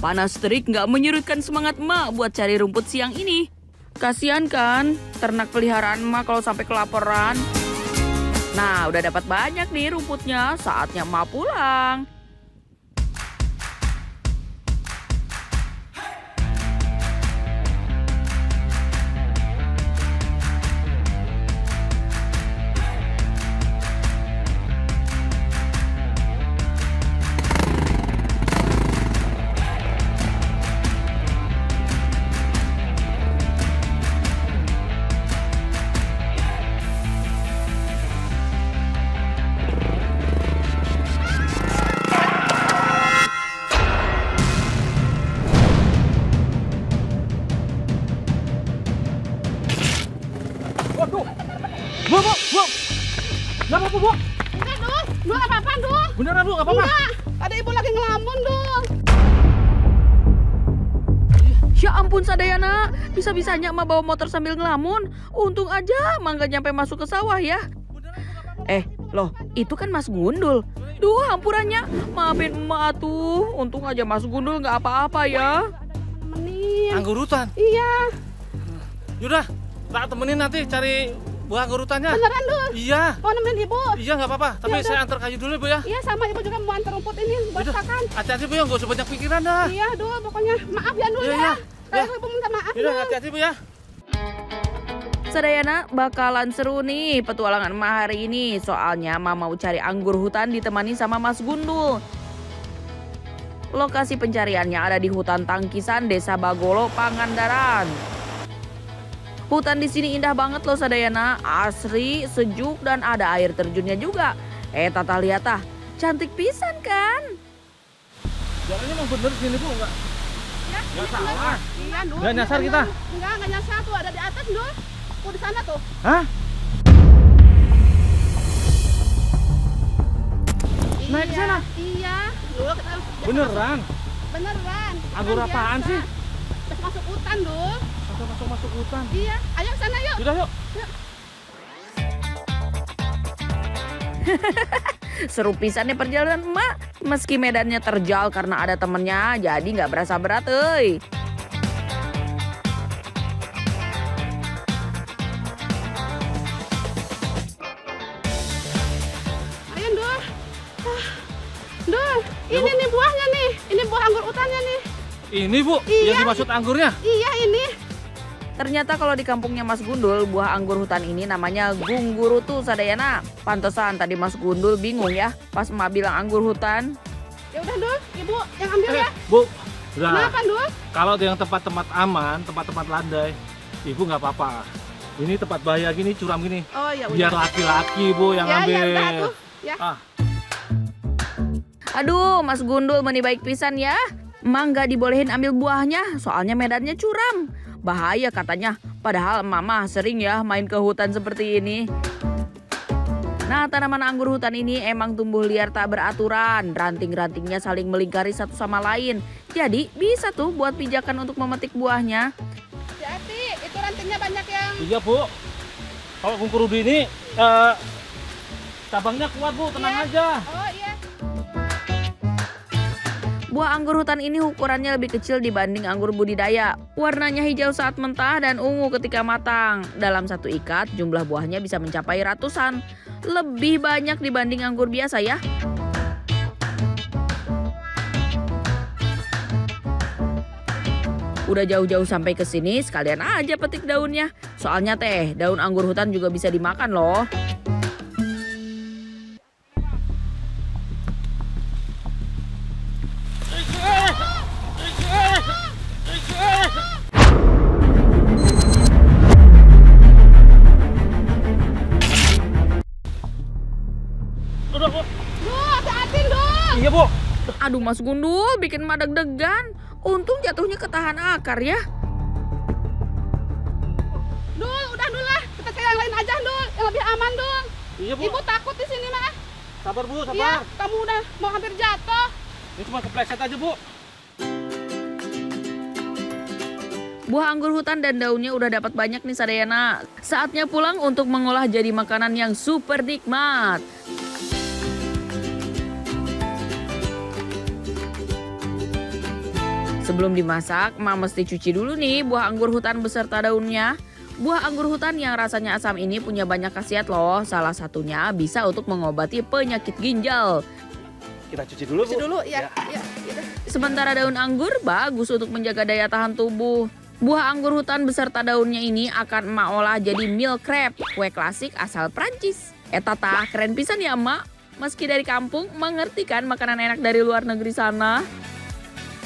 Panas terik nggak menyurutkan semangat emak buat cari rumput siang ini. Kasian kan ternak peliharaan emak kalau sampai kelaparan. Nah, udah dapat banyak nih rumputnya, saatnya emak pulang. Waduh, Bu. Nggak apa-apa, Bu. Enggak, Dul. Dul, apa-apa, Dul? Beneran, Bu, nggak apa-apa. Enggak, ada ibu lagi ngelamun, Dul. Ya ampun Sadayana, bisa-bisanya emak bawa motor sambil ngelamun. Untung aja emak nggak nyampe masuk ke sawah ya. Loh, itu kan Mas Gundul. Duh, hampurannya. Maafin emak tuh. Untung aja Mas Gundul nggak apa-apa ya. Temenin. Anggur hutan. Iya, Yaudah, tak temenin nanti cari buah anggur hutannya. beneran, Dul. Iya, Mau nemenin ibu? iya nggak apa-apa. Tapi Yaudah. saya antar kayu dulu, Bu ya. Iya, sama ibu juga mau antar rumput ini buat Yaudah. pakan. Hati-hati, Bu ya, nggak usah banyak pikiran dah. Iya, Dul, pokoknya maaf ya, Dul, Iya, ya. iya. Kalau Iya. ibu minta maaf, Yaudah, Dul. hati-hati, Bu ya. Sadayana bakalan seru nih petualangan emak hari ini. Soalnya emak mau cari anggur hutan ditemani sama Mas Gundul. Lokasi pencariannya ada di hutan Tangkisan, Desa Bagolo, Pangandaran. Hutan di sini indah banget loh Sadayana, asri, sejuk dan ada air terjunnya juga. Tata lihat ah, cantik pisan kan? Jalannya emang bener sini, Bu, nggak? Ya, Nggak ini salah. bener. Iya, Dul. Nggak nyasar bener. kita? Enggak nyasar tuh, ada di atas, Dul. Di sana tuh. Hah? Naik ke Iya, sana? Iya, Dul. Beneran? Beneran. Anggur Bukan apaan biasa. sih? Terus masuk hutan, Dul. Sampai masuk hutan. Iya, ayo sana yuk. Yaudah, yuk. Seru pisan nih perjalanan emak. Meski medannya terjal karena ada temennya, jadi nggak berasa berat euy. Ayo, Dul. Dul, Ya, ini Bu. nih buahnya nih. Ini buah anggur hutannya nih. Ini, Bu, Iya. yang dimaksud anggurnya. Iya, ini. Ternyata kalau di kampungnya Mas Gundul, buah anggur hutan ini namanya gunggurutu Sadayana. Pantesan tadi Mas Gundul bingung ya pas emak bilang anggur hutan. Ya udah, Dul. Ibu yang ambil ya. Bu, udah. Kenapa, Dul? Kalau yang tempat-tempat aman, tempat-tempat landai, Ibu nggak apa-apa. Ini tempat bahaya gini, curam gini. Oh, ya udah. Biar laki-laki, Bu, yang ya, ambil. Ya udah tuh. Ya. Ah, Aduh, Mas Gundul meni baik pisan ya. Emak nggak dibolehin ambil buahnya, soalnya medannya curam. Bahaya katanya, padahal mama sering ya main ke hutan seperti ini. Nah, tanaman anggur hutan ini emang tumbuh liar tak beraturan. Ranting-rantingnya saling melingkari satu sama lain. Jadi bisa tuh buat pijakan untuk memetik buahnya. Hati-hati, itu rantingnya banyak yang. iya, Bu. Kalau gungkurudu ini, cabangnya kuat, Bu, tenang Iya. aja. Oh, iya. Buah anggur hutan ini ukurannya lebih kecil dibanding anggur budidaya. Warnanya hijau saat mentah dan ungu ketika matang. Dalam satu ikat, jumlah buahnya bisa mencapai ratusan. Lebih banyak dibanding anggur biasa ya. Udah jauh-jauh sampai ke sini, sekalian aja petik daunnya. Soalnya teh, daun anggur hutan juga bisa dimakan loh. Udah, Bu. Dul, hati-hati, Dul. Iya, Bu. Aduh Mas Gundul, bikin emak deg-degan. Untung jatuhnya ketahan akar ya. Dul, udah Dul lah. Kita ke yang lain aja, Dul. Yang lebih aman, Dul. Iya, Bu. Ibu takut di sini mah. Sabar, Bu, sabar. Iya, kamu udah mau hampir jatuh. Ini cuma kepleset aja, Bu. Buah anggur hutan dan daunnya udah dapat banyak nih Sadayana. Saatnya pulang untuk mengolah jadi makanan yang super nikmat. Sebelum dimasak, Emak mesti cuci dulu nih buah anggur hutan beserta daunnya. Buah anggur hutan yang rasanya asam ini punya banyak khasiat loh. Salah satunya bisa untuk mengobati penyakit ginjal. Kita cuci dulu, Bu. Cuci dulu ya. Ya. Sementara daun anggur bagus untuk menjaga daya tahan tubuh. Buah anggur hutan beserta daunnya ini akan Emak olah jadi meal crepe, kue klasik asal Prancis. Tata, keren pisan ya Emak. Meski dari kampung, mengerti kan makanan enak dari luar negeri sana?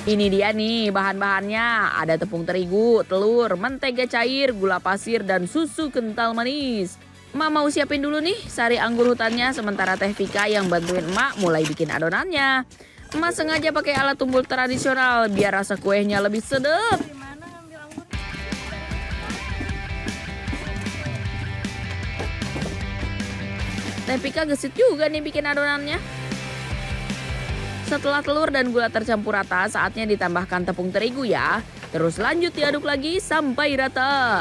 Ini dia nih bahan-bahannya. Ada tepung terigu, telur, mentega cair, gula pasir, dan susu kental manis. Emak mau siapin dulu nih sari anggur hutannya, sementara Teh Vika yang bantuin Emak mulai bikin adonannya. Emak sengaja pakai alat tumbul tradisional biar rasa kuenya lebih sedap. Teh Vika gesit juga nih bikin adonannya. Setelah telur dan gula tercampur rata, saatnya ditambahkan tepung terigu ya. Terus lanjut diaduk lagi sampai rata.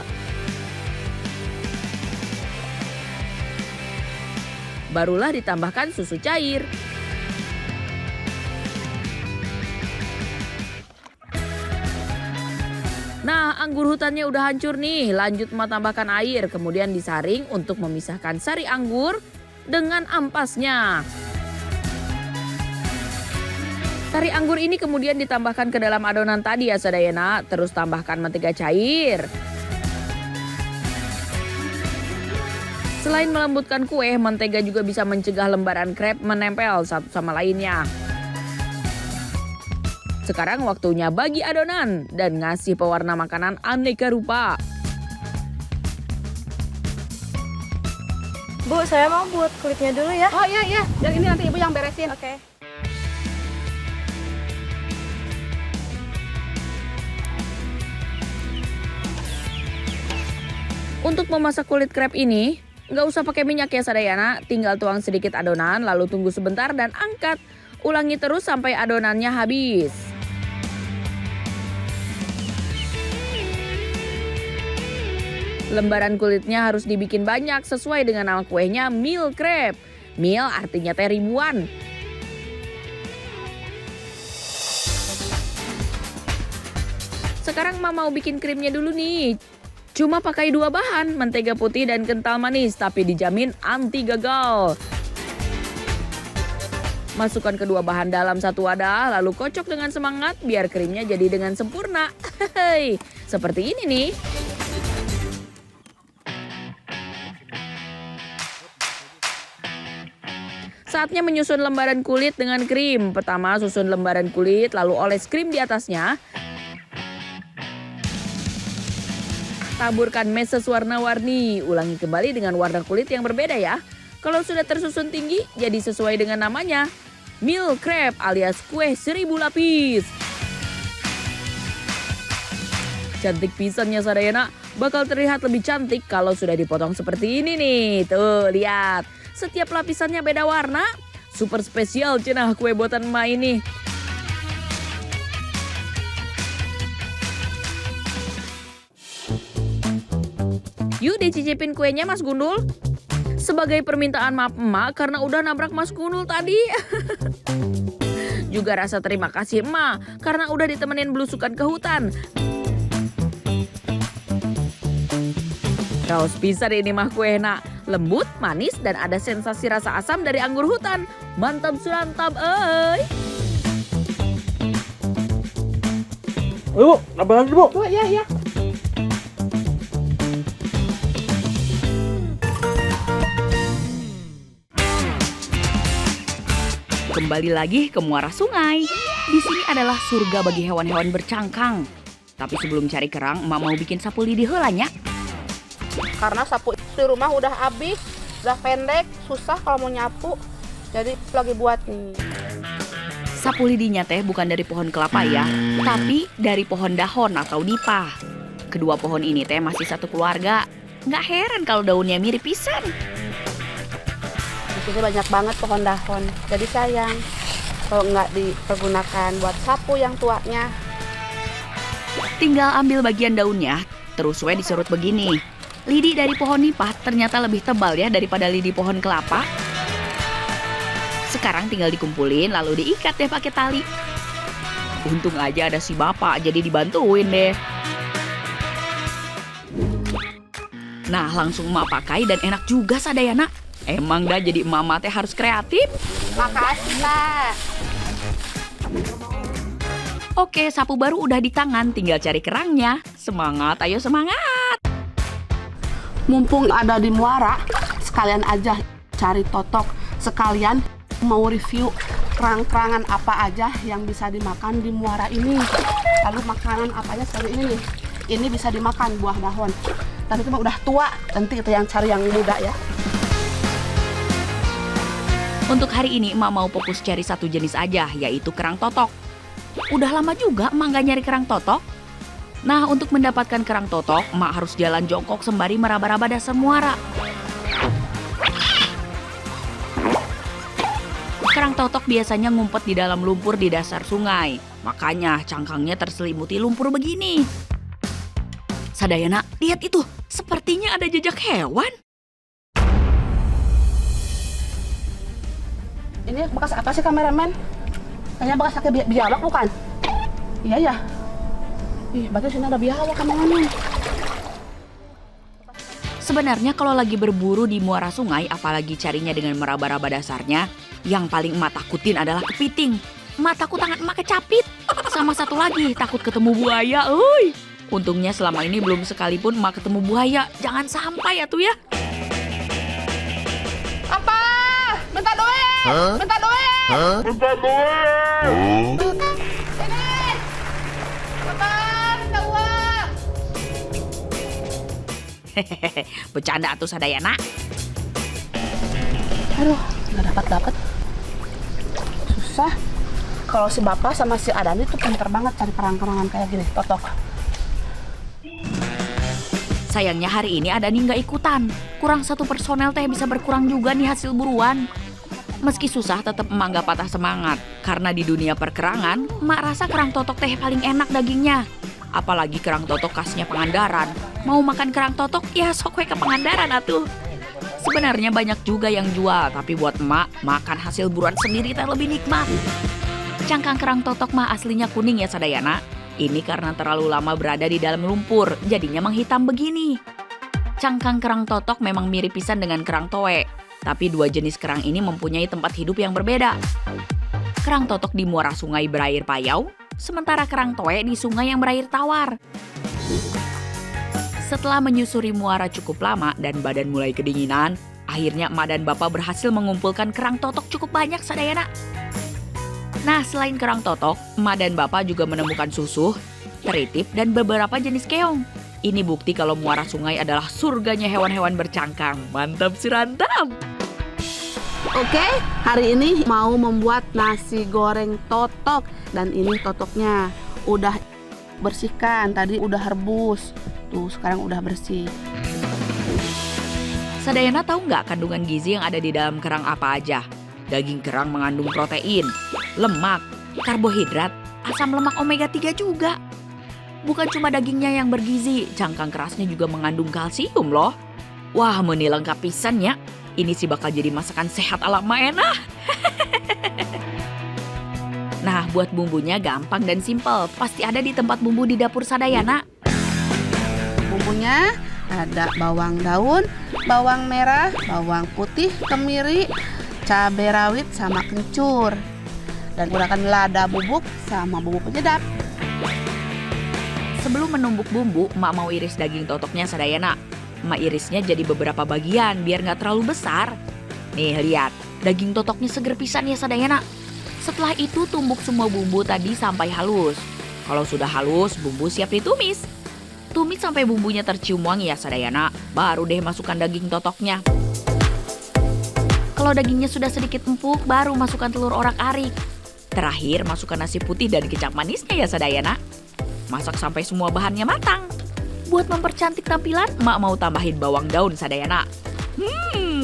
Barulah ditambahkan susu cair. Nah, anggur hutannya udah hancur nih. Lanjut Emak tambahkan air, kemudian disaring untuk memisahkan sari anggur dengan ampasnya. Sari anggur ini kemudian ditambahkan ke dalam adonan tadi ya Sadayana. Terus tambahkan mentega cair. Selain melembutkan kue, mentega juga bisa mencegah lembaran krep menempel satu sama lainnya. Sekarang waktunya bagi adonan dan ngasih pewarna makanan aneka rupa. Bu, saya mau buat kulitnya dulu ya. Oh iya. Dan ini nanti ibu yang beresin. Oke. Untuk memasak kulit krep ini, nggak usah pakai minyak ya Sadayana. Tinggal tuang sedikit adonan, lalu tunggu sebentar dan angkat. Ulangi terus sampai adonannya habis. Lembaran kulitnya harus dibikin banyak sesuai dengan nama kuenya meal crepe. Meal artinya teh ribuan. Sekarang Emak mau bikin krimnya dulu nih. Cuma pakai 2 bahan, mentega putih dan kental manis, tapi dijamin anti gagal. Masukkan kedua bahan dalam satu wadah, lalu kocok dengan semangat biar krimnya jadi dengan sempurna. Hehehe, seperti ini nih. Saatnya menyusun lembaran kulit dengan krim. Pertama susun lembaran kulit, lalu oles krim di atasnya. Taburkan meses warna-warni. Ulangi kembali dengan warna kulit yang berbeda ya. Kalau sudah tersusun tinggi, jadi sesuai dengan namanya. Meal crepe alias kue 1000 lapis. Cantik pisannya Sadayana. Bakal terlihat lebih cantik kalau sudah dipotong seperti ini nih. Tuh, lihat. Setiap lapisannya beda warna. Super spesial cenah kue buatan Emak ini. Yuk dicicipin kuenya Mas Gundul. Sebagai permintaan maaf Emak karena udah nabrak Mas Gundul tadi. Juga rasa terima kasih Emak karena udah ditemenin belusukan ke hutan. Raos pisan ini mah kue nak. Lembut, manis, dan ada sensasi rasa asam dari anggur hutan. Mantap surantap, euy. Bu, nambah lagi, Bu. Bu, ya. Kembali lagi ke muara sungai. Di sini adalah surga bagi hewan-hewan bercangkang. Tapi sebelum cari kerang, Emak mau bikin sapu lidi heulanya. Karena sapu di rumah udah habis, udah pendek, susah kalau mau nyapu. Jadi lagi buat nih. Sapu lidinya teh bukan dari pohon kelapa ya, tapi dari pohon dahon atau nipah. Kedua pohon ini teh masih satu keluarga. Nggak heran kalau daunnya mirip pisan. Di sini banyak banget pohon dahon. Jadi sayang kalau nggak dipergunakan buat sapu yang tuanya. Tinggal ambil bagian daunnya, terus diserut begini. Lidi dari pohon nipah ternyata lebih tebal ya daripada lidi pohon kelapa. Sekarang tinggal dikumpulin lalu diikat deh pakai tali. Untung aja ada si bapak, jadi dibantuin deh. Nah, langsung emak pakai dan enak juga Sadayana. Emang dah jadi emak teh harus kreatif. Makasih, Pak. Oke, sapu baru udah di tangan, tinggal cari kerangnya. Semangat, ayo semangat. Mumpung ada di Muara, sekalian aja cari totok. Sekalian mau review kerang-kerangan apa aja yang bisa dimakan di Muara ini. Lalu makanan apa aja seperti ini nih. Ini bisa dimakan buah dahon. Tapi itu mah udah tua, nanti kita yang cari yang muda ya. Untuk hari ini emak mau fokus cari satu jenis aja, yaitu kerang totok. Udah lama juga emak gak nyari kerang totok. Nah, untuk mendapatkan kerang totok, emak harus jalan jongkok sembari meraba-raba dasar Muara. Kerang totok biasanya ngumpet di dalam lumpur di dasar sungai. Makanya cangkangnya terselimuti lumpur begini. Sadayana, lihat itu. Sepertinya ada jejak hewan. Ini bekas apa sih kameramen? Kayaknya bekas pakai biawak bukan? Iya ya. Ih, berarti sini ada biawak kameramen. Sebenarnya kalau lagi berburu di muara sungai, apalagi carinya dengan meraba-raba dasarnya, yang paling emak takutin adalah kepiting. Emak takut tangan emak kecapit. Sama satu lagi, takut ketemu buaya. Uy. Untungnya selama ini belum sekalipun emak ketemu buaya. Jangan sampai ya tuh ya. Apa? Minta duit! Minta duit! Minta duit! Ini! Apa? Minta uang! Hehehe, bercanda tuh Sadayana. Aduh, nggak dapat. Susah. Kalau si Bapak sama si Adani tuh pinter banget cari kerang-kerangan kayak gini, totok. Sayangnya hari ini Adani nggak ikutan. Kurang satu personel teh bisa berkurang juga nih hasil buruan. Meski susah tetap emak nggak patah semangat. Karena di dunia perkerangan, emak rasa kerang totok teh paling enak dagingnya. Apalagi kerang totok khasnya Pangandaran. Mau makan kerang totok, ya sok we ke Pangandaran atuh. Sebenarnya banyak juga yang jual, tapi buat emak, makan hasil buruan sendiri teh lebih nikmat. Cangkang kerang totok mah aslinya kuning ya Sadayana. Ini karena terlalu lama berada di dalam lumpur, jadinya menghitam begini. Cangkang kerang totok memang mirip pisan dengan kerang towe. Tapi dua jenis kerang ini mempunyai tempat hidup yang berbeda. Kerang totok di muara sungai berair payau, sementara kerang towe di sungai yang berair tawar. Setelah menyusuri muara cukup lama dan badan mulai kedinginan, akhirnya emak dan bapak berhasil mengumpulkan kerang totok cukup banyak Sadayana. Nah, selain kerang totok, emak dan bapak juga menemukan susuh, teritip, dan beberapa jenis keong. Ini bukti kalau muara sungai adalah surganya hewan-hewan bercangkang. Mantap surantap! Oke, hari ini mau membuat nasi goreng totok. Dan ini totoknya udah bersihkan, tadi udah rebus. Tuh, sekarang udah bersih. Sadayana tahu nggak kandungan gizi yang ada di dalam kerang apa aja? Daging kerang mengandung protein, lemak, karbohidrat, asam lemak omega 3 juga. Bukan cuma dagingnya yang bergizi, cangkang kerasnya juga mengandung kalsium loh. Wah, meni lengkap pisan ya. Ini sih bakal jadi masakan sehat ala emak enak. Nah, buat bumbunya gampang dan simpel. Pasti ada di tempat bumbu di dapur Sadayana. Bumbunya ada bawang daun, bawang merah, bawang putih, kemiri, cabai rawit sama kencur. Dan gunakan lada bubuk sama bumbu penyedap. Sebelum menumbuk bumbu, emak mau iris daging totoknya Sadayana. Emak irisnya jadi beberapa bagian biar nggak terlalu besar. Nih lihat, daging totoknya seger pisan ya Sadayana. Setelah itu tumbuk semua bumbu tadi sampai halus. Kalau sudah halus, bumbu siap ditumis. Tumis sampai bumbunya tercium wangi ya Sadayana. Baru deh masukkan daging totoknya. Kalau dagingnya sudah sedikit empuk, baru masukkan telur orak-arik. Terakhir, masukkan nasi putih dan kecap manisnya ya Sadayana. Masak sampai semua bahannya matang. Buat mempercantik tampilan, emak mau tambahin bawang daun Sadayana.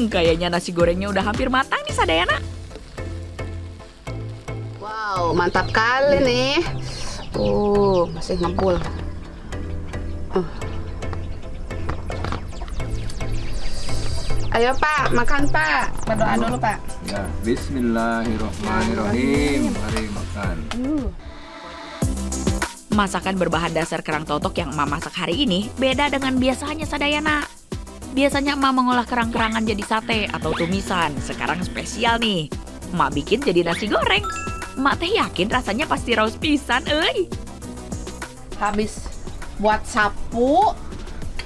Kayaknya nasi gorengnya udah hampir matang nih Sadayana. Wow, mantap kali nih. Tuh, masih ngebul. Ayo Pak, makan Pak. Berdoa dulu Pak. Ya, bismillahirrahmanirrahim. Mari makan. Masakan berbahan dasar kerang totok yang emak masak hari ini beda dengan biasanya Sadayana. Biasanya emak mengolah kerang-kerangan jadi sate atau tumisan. Sekarang spesial nih. Emak bikin jadi nasi goreng. Emak teh yakin rasanya pasti raus pisan, euy. Habis buat sapu,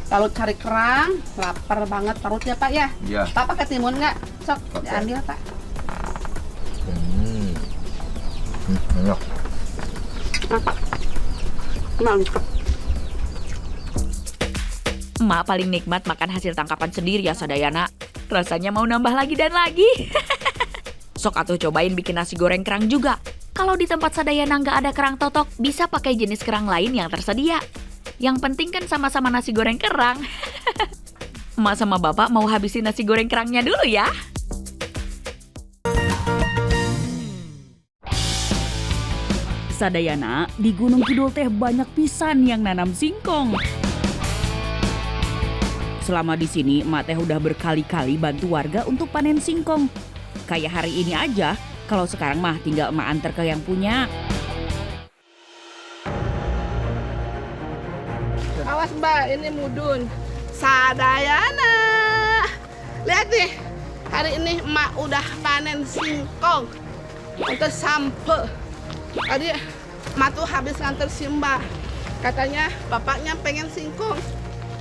lalu cari kerang, lapar banget perutnya Pak ya. Iya. Pak pakai timun nggak? Sok Pakai. diambil Pak. Enak. Nah, Pak. Mantap. Emak paling nikmat makan hasil tangkapan sendiri ya Sadayana. Rasanya mau nambah lagi dan lagi. Sok atuh cobain bikin nasi goreng kerang juga. Kalau di tempat Sadayana nggak ada kerang totok, bisa pakai jenis kerang lain yang tersedia. Yang penting kan sama-sama nasi goreng kerang. Emak sama bapak mau habisin nasi goreng kerangnya dulu ya. Sadayana, di Gunung Kidul teh banyak pisan yang nanam singkong. Selama di sini, emak teh udah berkali-kali bantu warga untuk panen singkong. Kayak hari ini aja, kalau sekarang mah tinggal emak antar ke yang punya. Awas Mbak, ini mudun. Sadayana. Lihat nih, hari ini emak udah panen singkong untuk sampe. Tadi emak tuh habis nganter si Mbak. Katanya bapaknya pengen singkong.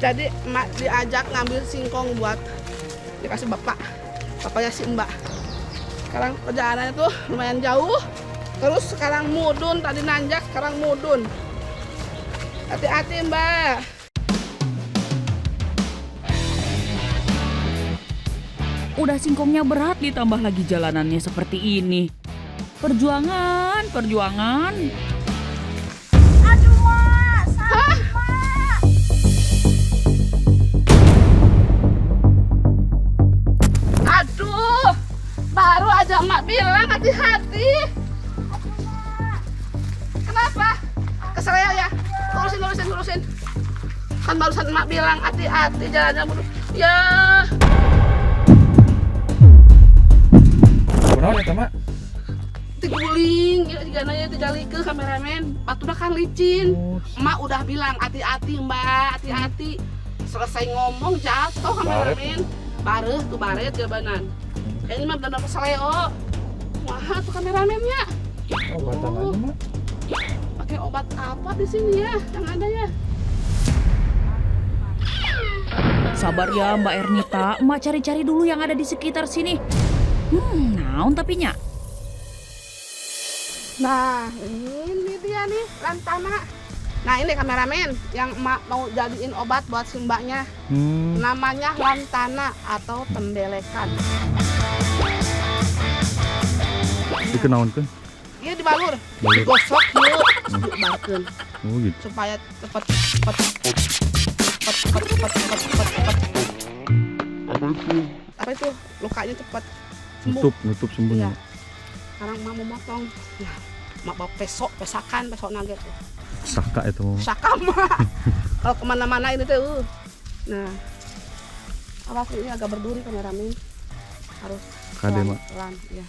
Jadi emak diajak ngambil singkong buat dikasih bapak. Bapaknya si Mbak. Sekarang perjalanannya tuh lumayan jauh. Terus sekarang mudun, tadi nanjak, sekarang mudun. Hati-hati Mbak. Udah singkongnya berat ditambah lagi jalanannya seperti ini. Perjuangan, perjuangan. Aduh, Mak. Sakit, Mak. Aduh, baru aja emak bilang hati-hati. Kenapa? Kesel ya? Lurusin. Kan barusan emak bilang hati-hati jalannya buruk. Ya, Berapa ya, Mak? diguling, digali ke kameramen. Batu kan licin. Emak udah bilang hati-hati Mbak, hati-hati. Selesai ngomong jatuh kameramen. Baret jabanan. Ini mah benar-benar keseleo. Wah, tuh kameramennya. Obatan aja, Mak. Pakai obat apa di sini ya? Yang ada ya? Sabar ya Mbak Ernita, emak cari-cari dulu yang ada di sekitar sini. Naon tapi nya? Nah, ini dia nih lantana. Nah, ini kameramen yang emak mau jadiin obat buat si mbaknya. Namanya lantana atau pembelekan. Dikenaunkeun. Iya dibalur, Balur. digosok yuk, dibalurkeun Oh gitu. supaya cepet. Apa itu? Lukanya cepet sembuh. Nutup sembuh. Iya. Sekarang emak mau motong. Nah, emak bawa pesakan nugget. Saka itu. Sakama. Kalau kemana-mana ini tuh. Nah, awas ini agak berduri kameramen. Harus Kade, Mak. pelan, ya.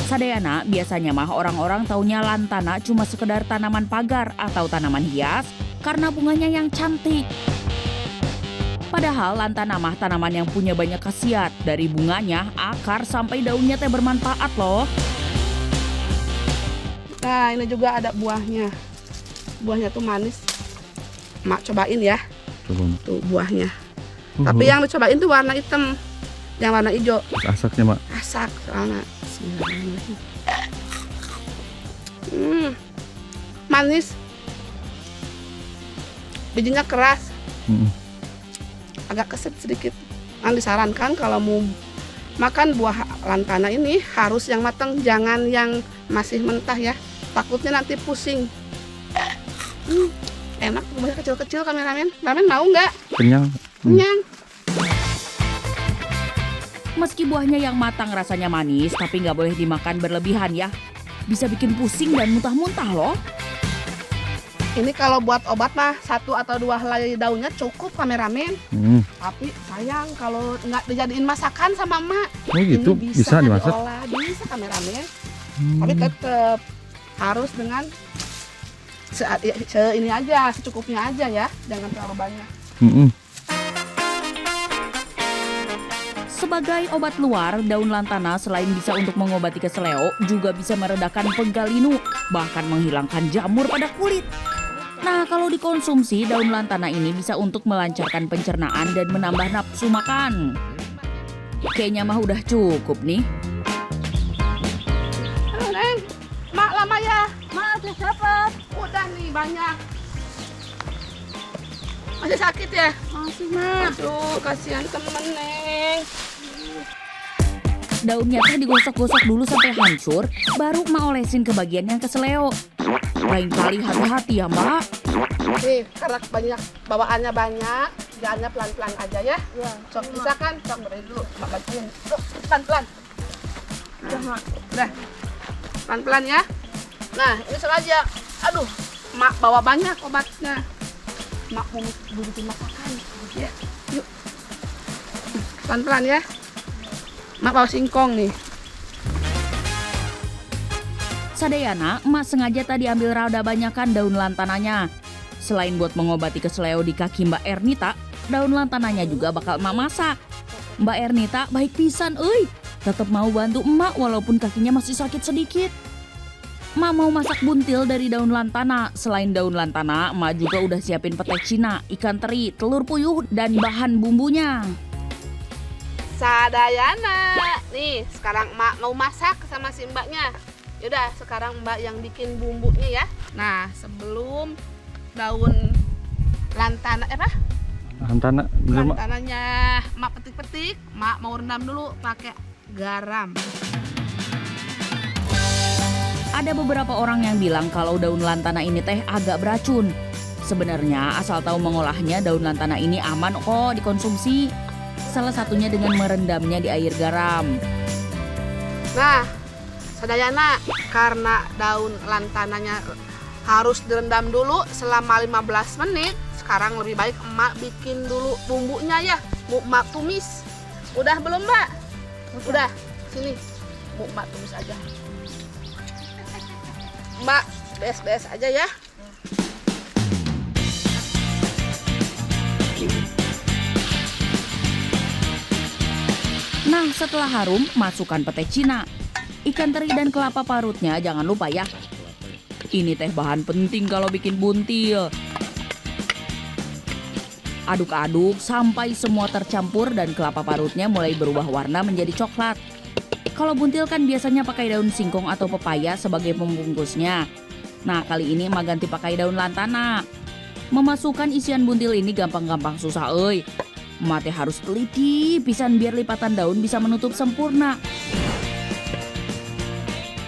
Sadayana, biasanya mah orang-orang taunya lantana cuma sekedar tanaman pagar atau tanaman hias karena bunganya yang cantik. Padahal lantana mah tanaman yang punya banyak khasiat, dari bunganya, akar, sampai daunnya teh bermanfaat loh. Nah, ini juga ada buahnya. Buahnya tuh manis. Mak cobain ya, Coba. tuh buahnya. Tapi yang dicobain tuh warna hitam. Yang warna hijau, Asaknya, Mak. asak soalnya. Bismillahirrahmanirrahim. Manis. Bijinya keras, agak keset sedikit. Yang disarankan kalau mau makan buah lantana ini harus yang matang, jangan yang masih mentah ya. Takutnya nanti pusing. Enak, buahnya kecil-kecil kameramen. Kameramen mau nggak? Kenyang. Kenyang. Meski buahnya yang matang rasanya manis, tapi nggak boleh dimakan berlebihan ya. Bisa bikin pusing dan muntah-muntah loh. Ini kalau buat obat mah 1 atau 2 helai daunnya cukup kameramen. Tapi sayang kalau nggak dijadiin masakan sama emak. Oh gitu, Ini bisa dimasak? diolah, bisa kameramen. Tapi tetap harus dengan ini aja, secukupnya aja ya, jangan terlalu banyak. Sebagai obat luar, daun lantana selain bisa untuk mengobati keseleo, juga bisa meredakan pegal linu, bahkan menghilangkan jamur pada kulit. Nah, kalau dikonsumsi, daun lantana ini bisa untuk melancarkan pencernaan dan menambah nafsu makan. Kayaknya mah udah cukup nih. Halo, Neng. Mak lama ya? Mak udah dapat. Udah nih banyak. Masih sakit ya? Masih, Mak. Aduh, kasihan temen, Neng. Daunnya teh digosok-gosok dulu sampai hancur, baru Mak olesin ke bagian yang keseleo. Lain kali hati-hati ya, Mbak. Nih, karena banyak bawaannya banyak, jalannya pelan-pelan aja ya. Iya. Sok bisa kan? Sok beri dulu, Mak bantuin. Tuh, pelan-pelan. Udah, Mak. Udah, pelan-pelan ya. Nah, ini sengaja. Aduh, Mak bawa banyak obatnya. Mak mau bikin masakan. Ya, yuk. Pelan-pelan ya. Mak bawa singkong nih. Sadayana, emak sengaja tadi ambil rada banyakan daun lantananya. Selain buat mengobati keseleo di kaki Mbak Ernita, daun lantananya juga bakal emak masak. Mbak Ernita baik pisan, euy. Tetap mau bantu emak walaupun kakinya masih sakit sedikit. Emak mau masak buntil dari daun lantana. Selain daun lantana, emak juga udah siapin pete Cina, ikan teri, telur puyuh, dan bahan bumbunya. Sadayana. Nih, sekarang Mak mau masak sama si Mbaknya. Yaudah, sekarang Mbak yang bikin bumbunya ya. Nah, sebelum daun lantana, Lantana, bener Mak? lantananya Mak petik-petik, Mak mau rendam dulu pakai garam. Ada beberapa orang yang bilang kalau daun lantana ini teh agak beracun. Sebenarnya asal tahu mengolahnya, daun lantana ini aman kok dikonsumsi. Salah satunya dengan merendamnya di air garam. Nah, Sadayana, karena daun lantananya harus direndam dulu selama 15 menit, sekarang lebih baik emak bikin dulu bumbunya ya. Mau emak tumis. Udah belum, Mbak? Udah. Sini. Mau emak tumis aja. Mbak, beres-beres aja ya. Nah, setelah harum, masukkan pete Cina. Ikan teri dan kelapa parutnya jangan lupa ya. Ini teh bahan penting kalau bikin buntil. Aduk-aduk sampai semua tercampur dan kelapa parutnya mulai berubah warna menjadi coklat. Kalau buntil kan biasanya pakai daun singkong atau pepaya sebagai pembungkusnya. Nah, kali ini emak ganti pakai daun lantana. Memasukkan isian buntil ini gampang-gampang susah euy. Emak teh harus teliti pisan biar lipatan daun bisa menutup sempurna.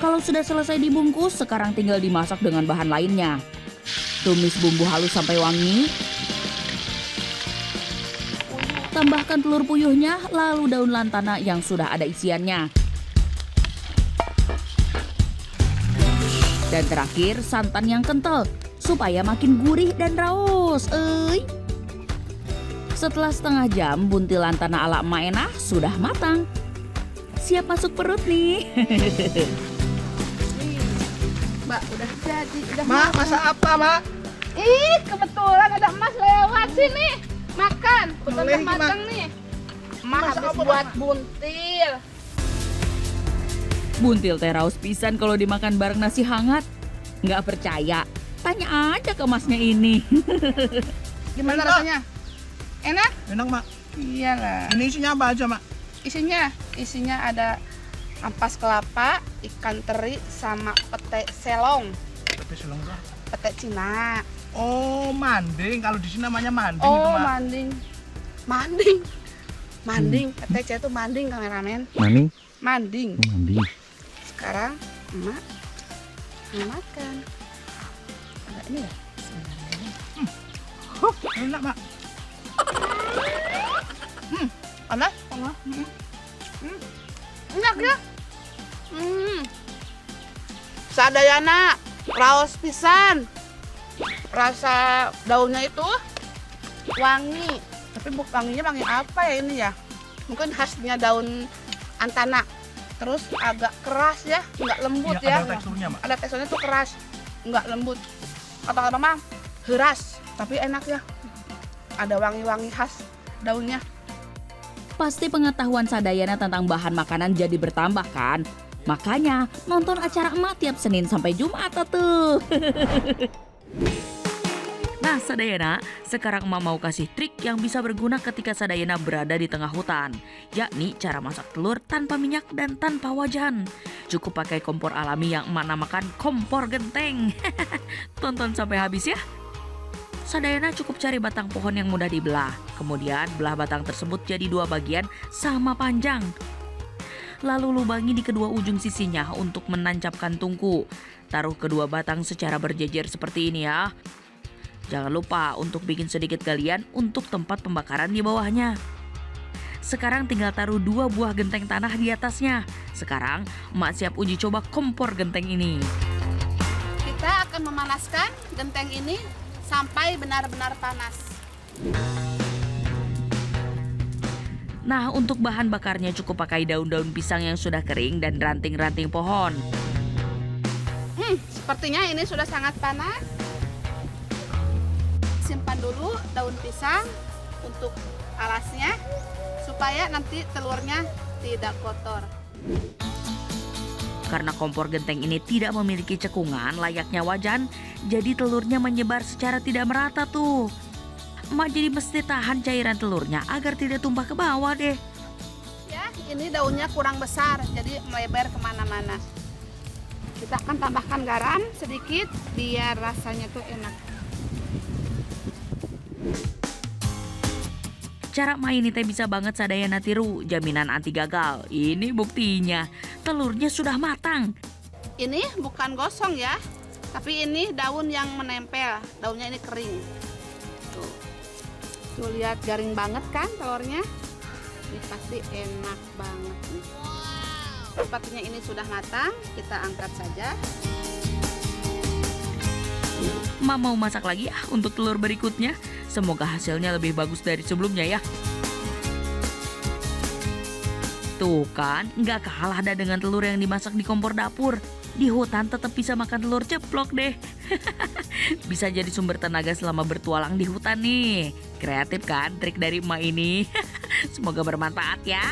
Kalau sudah selesai dibungkus, sekarang tinggal dimasak dengan bahan lainnya. Tumis bumbu halus sampai wangi. Tambahkan telur puyuhnya, lalu daun lantana yang sudah ada isiannya. Dan terakhir, santan yang kental supaya makin gurih dan raos. Setelah setengah jam, buntil lantana ala emak Enah sudah matang. Siap masuk perut nih. Mbak, udah jadi. Udah Mak, masak apa, Mak? Ih, kebetulan ada Mas lewat sini. Makan. Udah Boleh, matang nih. Emak Masak habis apa, buat Mak? buntil. Buntil teh raos pisan kalau dimakan bareng nasi hangat. Nggak percaya? Tanya aja ke masnya ini. Gimana Enak. rasanya? Enak? Enak, Mak. Iyalah. Ini isinya apa aja, Mak? Isinya ada ampas kelapa, ikan teri, sama pete selong, Tapi selong Mak. pete Cina. Oh, manding. Kalau di sini namanya manding itu, Oh, Mak. manding. Pete C itu manding, kameramen. Maning? Manding. Mandi. Sekarang emak mau makan. Ada ini ya? Enak, Mak. Panas? Panas. Enak ya. Sadayana raos pisan. Rasa daunnya itu wangi. Tapi wanginya wangi apa ya ini ya? Mungkin khasnya daun antana. Terus agak keras ya, nggak lembut ya. Ada teksturnya, Mak. Ada teksturnya tuh keras, nggak lembut. Kata Mama, keras, tapi enak ya. Ada wangi-wangi khas daunnya. Pasti pengetahuan Sadayana tentang bahan makanan jadi bertambah kan? Makanya nonton acara emak tiap Senin sampai Jumat tuh. Nah Sadayana, sekarang emak mau kasih trik yang bisa berguna ketika Sadayana berada di tengah hutan. Yakni cara masak telur tanpa minyak dan tanpa wajan. Cukup pakai kompor alami yang emak namakan kompor genteng. Tonton sampai habis ya. Sadayana cukup cari batang pohon yang mudah dibelah. Kemudian belah batang tersebut jadi 2 bagian sama panjang. Lalu lubangi di kedua ujung sisinya untuk menancapkan tungku. Taruh kedua batang secara berjejer seperti ini ya. Jangan lupa untuk bikin sedikit galian untuk tempat pembakaran di bawahnya. Sekarang tinggal taruh 2 buah genteng tanah di atasnya. Sekarang emak siap uji coba kompor genteng ini. Kita akan memanaskan genteng ini sampai benar-benar panas. Nah, untuk bahan bakarnya cukup pakai daun-daun pisang yang sudah kering dan ranting-ranting pohon. Sepertinya ini sudah sangat panas. Simpan dulu daun pisang untuk alasnya supaya nanti telurnya tidak kotor. Karena kompor genteng ini tidak memiliki cekungan layaknya wajan, jadi telurnya menyebar secara tidak merata tuh. Emak jadi mesti tahan cairan telurnya agar tidak tumpah ke bawah deh. Ya, ini daunnya kurang besar, jadi melebar kemana-mana. Kita akan tambahkan garam sedikit biar rasanya tuh enak. Cara emak ini teh bisa banget Sadayana tiru, jaminan anti gagal. Ini buktinya, telurnya sudah matang. Ini bukan gosong ya, tapi ini daun yang menempel. Daunnya ini kering. Tuh lihat garing banget kan telurnya? Ini pasti enak banget nih. Sepertinya ini sudah matang, kita angkat saja. Emak mau masak lagi ya untuk telur berikutnya. Semoga hasilnya lebih bagus dari sebelumnya ya. Tuh kan, nggak kalah dah dengan telur yang dimasak di kompor dapur. Di hutan tetap bisa makan telur ceplok deh. Bisa jadi sumber tenaga selama bertualang di hutan nih. Kreatif kan trik dari emak ini? Semoga bermanfaat ya.